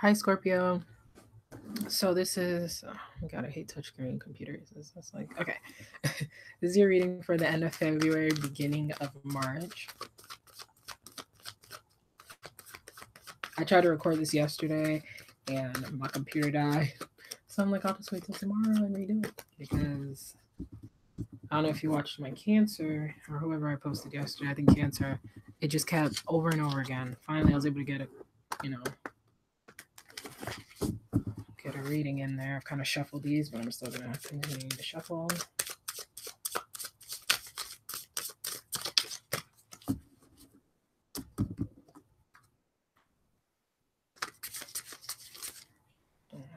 Hi, Scorpio. So this is, oh God, I hate touchscreen computers. It's like, okay. This is your reading for the end of February, beginning of March. I tried to record this yesterday and my computer died. So I'm like, I'll just wait till tomorrow and redo it. Because I don't know if you watched my Cancer or whoever I posted yesterday. I think Cancer. It just kept over and over again. Finally, I was able to get a, you know, get a reading in there. I've kind of shuffled these, but I'm still gonna continue to shuffle.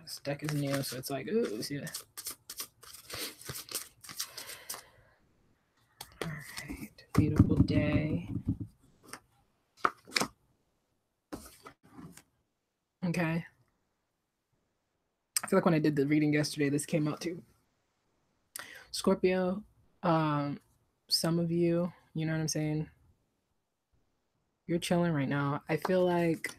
This deck is new, so it's like, ooh, yeah. All right, beautiful day. Okay. I feel like when I did the reading yesterday, this came out too. Scorpio, um, some of you, you know what I'm saying? You're chilling right now. I feel like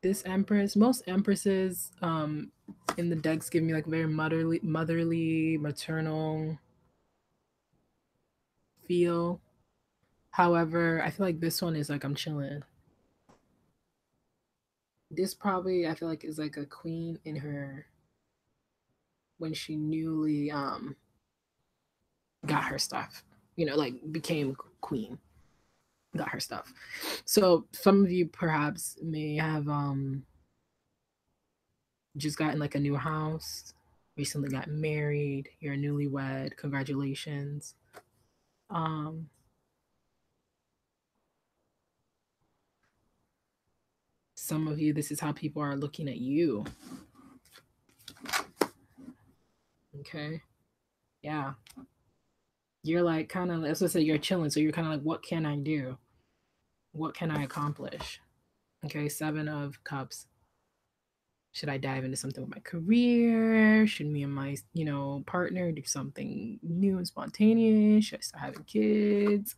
this Empress, most Empresses, in the decks give me like very motherly, maternal feel. However, I feel like this one is like I'm chilling. This probably I feel like is like a queen in her when she newly got her stuff. Like became queen, got her stuff. So some of you perhaps may have just gotten like a new house, recently got married, you're newlywed, congratulations. Um some of you, this is how people are looking at you. Okay. Yeah. You're like kind of, let's just say you're chilling. So you're kind of like, what can I do? What can I accomplish? Okay. 7 of Cups. Should I dive into something with my career? Should me and my, partner do something new and spontaneous? Should I start having kids?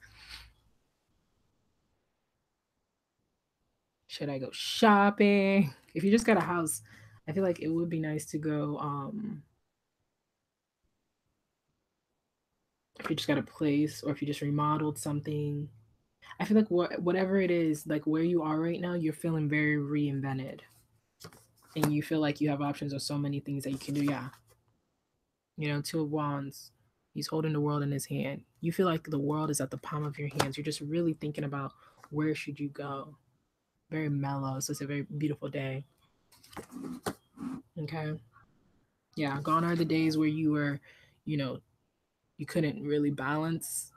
Should I go shopping? If you just got a house, I feel like it would be nice to go if you just got a place or if you just remodeled something. I feel like whatever it is, like where you are right now, you're feeling very reinvented. And you feel like you have options of so many things that you can do. Yeah. 2 of Wands. He's holding the world in his hand. You feel like the world is at the palm of your hands. You're just really thinking about where should you go. Very mellow. So it's a very beautiful day. Okay. Yeah. Gone are the days where you were, you know, you couldn't really balance.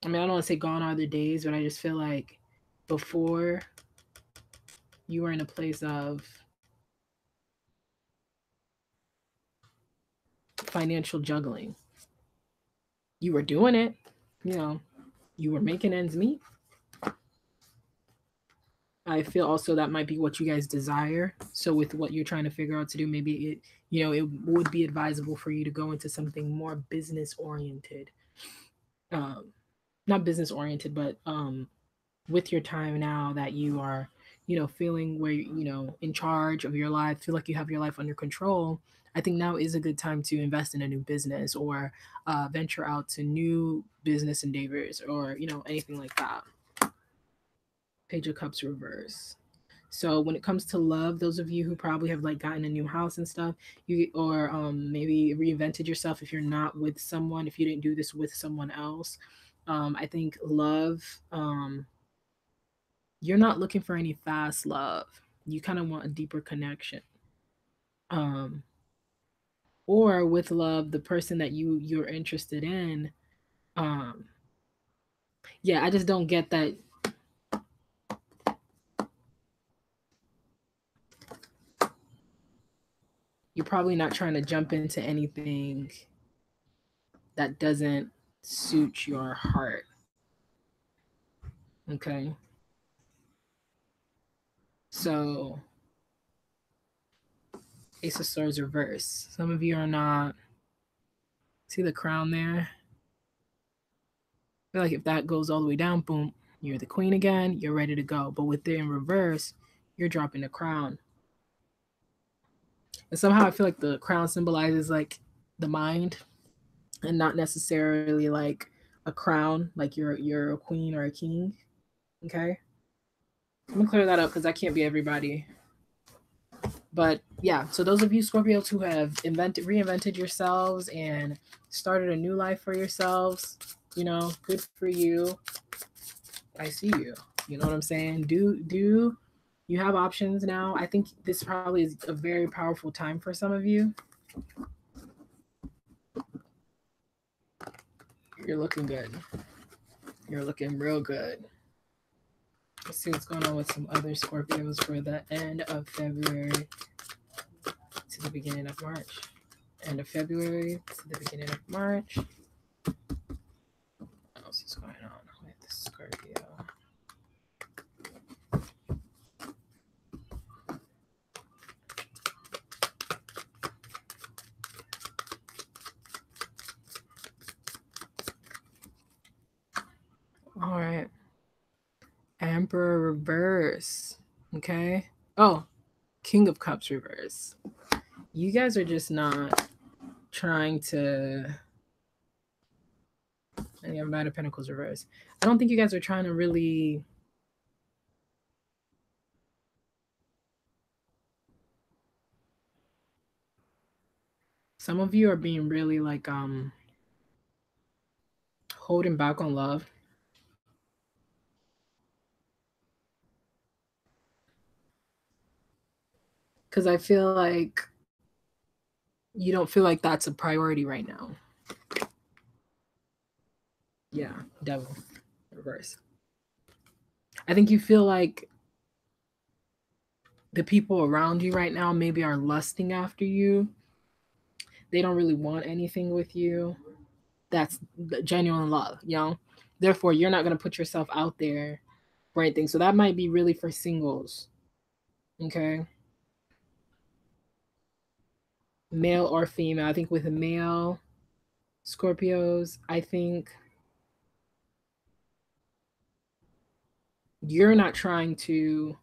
I mean, I don't want to say gone are the days, but I just feel like before you were in a place of financial juggling. You were doing it, you know, you were making ends meet. I feel also that might be what you guys desire. So with what you're trying to figure out to do, maybe it would be advisable for you to go into something more business oriented. Um, Not business oriented, but with your time now that you are, feeling where in charge of your life, feel like you have your life under control. I think now is a good time to invest in a new business or venture out to new business endeavors or anything like that. Page of Cups reverse. So when it comes to love, those of you who probably have like gotten a new house and stuff, you or maybe reinvented yourself if you're not with someone, if you didn't do this with someone else, I think love, you're not looking for any fast love. You kind of want a deeper connection. Um, or with love, the person that you're interested in, um, yeah, I just don't get that. You're probably not trying to jump into anything that doesn't suit your heart. Okay. So, Ace of Swords reverse. Some of you are not. See the crown there? I feel like if that goes all the way down, boom, You're the queen again, you're ready to go. But with it in reverse, you're dropping the crown. And somehow I feel like the crown symbolizes like the mind and not necessarily like a crown, like you're a queen or a king. Okay. I'm gonna clear that up because I can't be everybody. But yeah, so those of you Scorpios who have reinvented yourselves and started a new life for yourselves, good for you. I see you. You know what I'm saying? Do you have options now? I think this probably is a very powerful time for some of you. You're looking good. You're looking real good. Let's see what's going on with some other Scorpios for the end of February to the beginning of March. End of February to the beginning of March. What else is going on with the Scorpio? All right. Emperor reverse. Okay. Oh, King of Cups reverse. You guys are just not trying to. And you have Knight of Pentacles reverse. I don't think you guys are trying to really. Some of you are being really like holding back on love. Because I feel like you don't feel like that's a priority right now. Yeah, Devil reverse. I think you feel like the people around you right now maybe are lusting after you. They don't really want anything with you. That's genuine love, Therefore, you're not going to put yourself out there for anything. So that might be really for singles. Okay. Male or female. I think with a male Scorpios, I think you're not trying to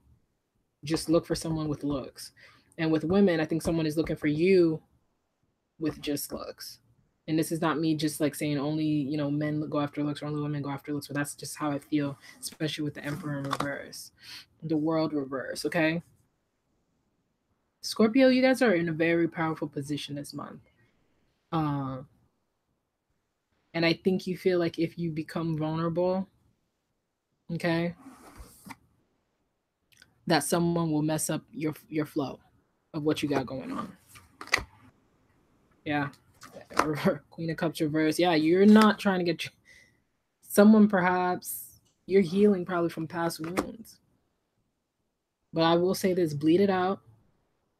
just look for someone with looks. And with women, I think someone is looking for you with just looks. And this is not me just like saying only, men go after looks or only women go after looks, but that's just how I feel, especially with the Emperor in reverse, the World reverse, okay? Scorpio, you guys are in a very powerful position this month. And I think you feel like if you become vulnerable, okay, that someone will mess up your flow of what you got going on. Yeah. Queen of Cups reverse. Yeah, you're not trying to get someone, perhaps you're healing probably from past wounds. But I will say this, bleed it out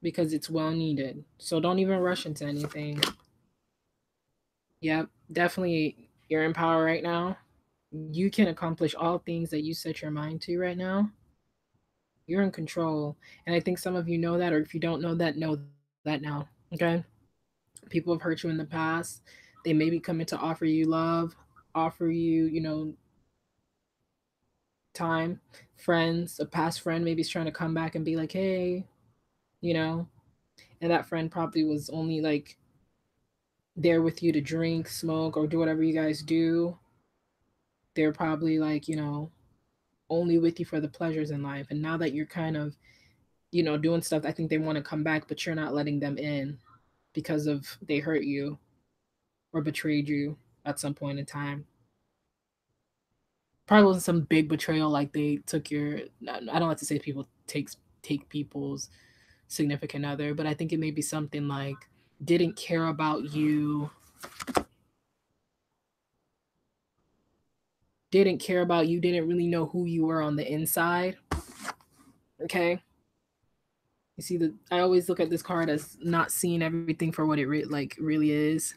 because it's well needed. So don't even rush into anything. Yep, definitely you're in power right now. You can accomplish all things that you set your mind to right now. You're in control. And I think some of you know that, or if you don't know that now. Okay? People have hurt you in the past. They may be coming to offer you love, offer you, time. Friends, a past friend maybe is trying to come back and be like, hey, you know, and that friend probably was only like there with you to drink, smoke, or do whatever you guys do. They're probably like, only with you for the pleasures in life. And now that you're kind of, doing stuff, I think they want to come back, but you're not letting them in because of they hurt you or betrayed you at some point in time. Probably wasn't some big betrayal like they took your. I don't like to say people take people's significant other, but I think it may be something like didn't care about you, didn't really know who you were on the inside. Okay. You see I always look at this card as not seeing everything for what it really is.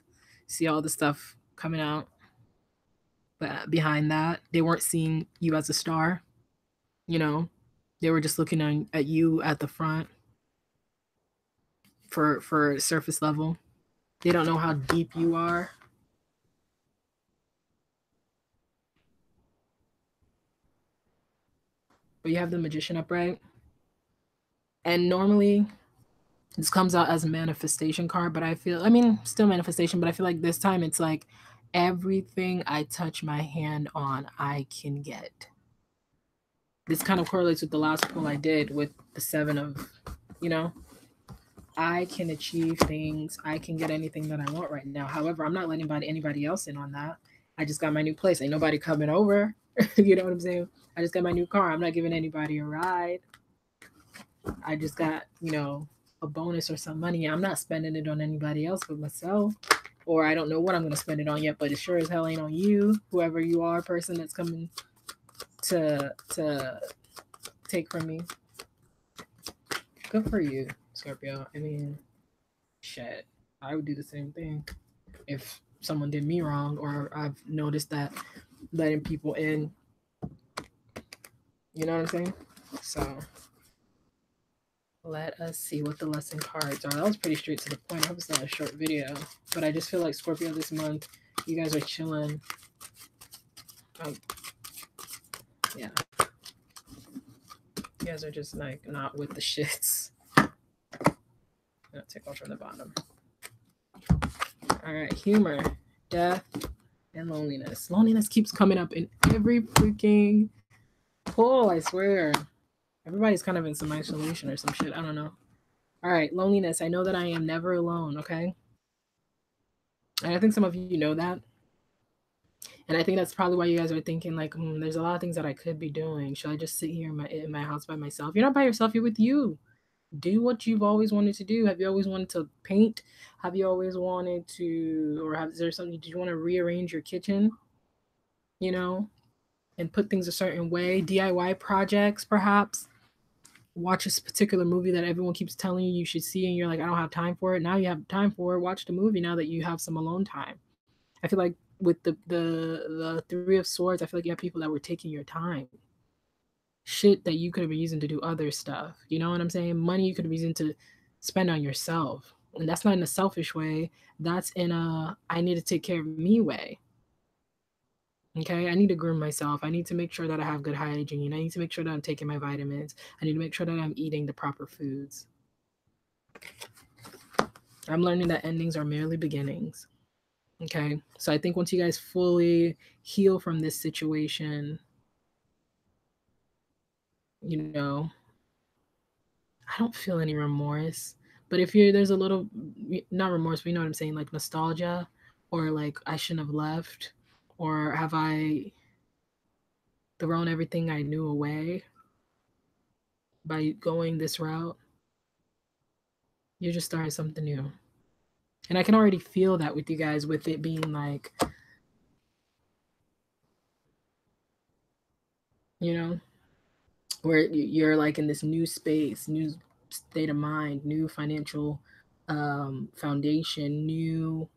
See all the stuff coming out, but behind that, they weren't seeing you as a star. You know, they were just looking at you at the front for surface level. They don't know how deep you are. but you have the Magician upright. And normally this comes out as a manifestation card, but I mean, still manifestation, but I feel like this time it's like everything I touch my hand on, I can get. This kind of correlates with the last pull I did with the seven of, you know, I can achieve things. I can get anything that I want right now. However, I'm not letting anybody else in on that. I just got my new place. Ain't nobody coming over. You know what I'm saying? I just got my new car. I'm not giving anybody a ride. I just got, a bonus or some money. I'm not spending it on anybody else but myself. Or I don't know what I'm going to spend it on yet, but it sure as hell ain't on you, whoever you are, person that's coming to take from me. Good for you, Scorpio. I mean, shit, I would do the same thing if someone did me wrong, or I've noticed that letting people in, you know what I'm saying? So let us see what the lesson cards are. That was pretty straight to the point. I hope it's not a short video, but I just feel like Scorpio this month, you guys are chilling. Yeah. You guys are just like not with the shits. I'll take off from the bottom. All right, humor, death, and loneliness. Loneliness keeps coming up in every freaking pull, I swear. Everybody's kind of in some isolation or some shit. I don't know. All right, loneliness. I know that I am never alone, okay? And I think some of you know that. And I think that's probably why you guys are thinking like, there's a lot of things that I could be doing. Should I just sit here in my house by myself? You're not by yourself. You're with you. Do what you've always wanted to do. Have you always wanted to paint? Have you always wanted to, or is there something, do you want to rearrange your kitchen, and put things a certain way? DIY projects, perhaps. Watch a particular movie that everyone keeps telling you should see, and you're like, I don't have time for it. Now you have time for it. Watch the movie now that you have some alone time. I feel like with the Three of Swords, I feel like you have people that were taking your time. Shit that you could have been using to do other stuff. You know what I'm saying? Money you could have been using to spend on yourself. And that's not in a selfish way. That's in a I need to take care of me way. Okay, I need to groom myself. I need to make sure that I have good hygiene. I need to make sure that I'm taking my vitamins. I need to make sure that I'm eating the proper foods. I'm learning that endings are merely beginnings. Okay, so I think once you guys fully heal from this situation, I don't feel any remorse. But if there's a little, not remorse, but you know what I'm saying, like nostalgia, or like I shouldn't have left, or have I thrown everything I knew away by going this route? You're just starting something new. And I can already feel that with you guys, with it being like, where you're like in this new space, new state of mind, new financial foundation, new,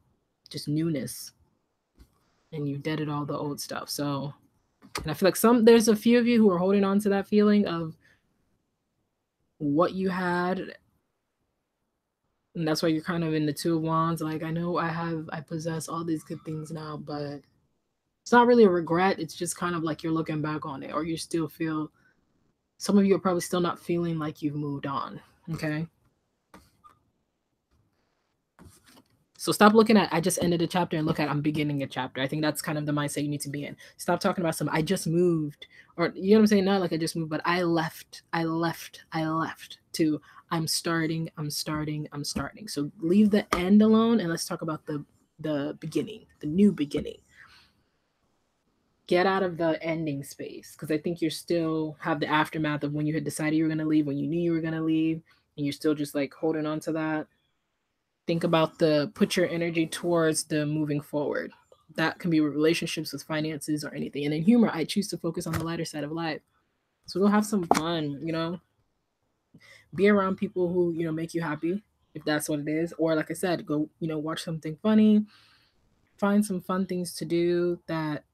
just newness. And you deaded all the old stuff. So, and I feel like there's a few of you who are holding on to that feeling of what you had. And that's why you're kind of in the Two of Wands. Like, I know I possess all these good things now, but it's not really a regret. It's just kind of like you're looking back on it, or you still feel, some of you are probably still not feeling like you've moved on. Okay. So stop looking at, I just ended a chapter, and look at, I'm beginning a chapter. I think that's kind of the mindset you need to be in. Stop talking about I just moved, or you know what I'm saying? Not like I just moved, but I left to I'm starting. So leave the end alone, and let's talk about the beginning, the new beginning. Get out of the ending space, because I think you still have the aftermath of when you had decided you were going to leave, when you knew you were going to leave, and you're still just like holding on to that. Think about put your energy towards the moving forward. That can be with relationships, with finances, or anything. And in humor, I choose to focus on the lighter side of life. So go have some fun, be around people who, make you happy, if that's what it is. Or like I said, go, watch something funny, find some fun things to do that,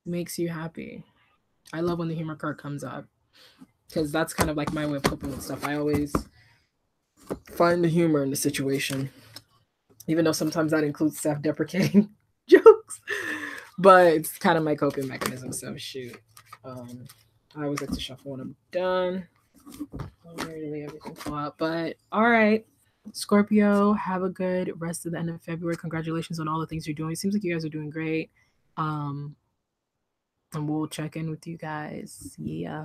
makes you happy. I love when the humor card comes up, because that's kind of like my way of coping with stuff. I always find the humor in the situation, even though sometimes that includes self-deprecating jokes. but it's kind of my coping mechanism. So shoot, I always like to shuffle when I'm done. Literally everything fall out. But all right, Scorpio, have a good rest of the end of February. Congratulations on all the things you're doing. It seems like you guys are doing great. And we'll check in with you guys. Yeah.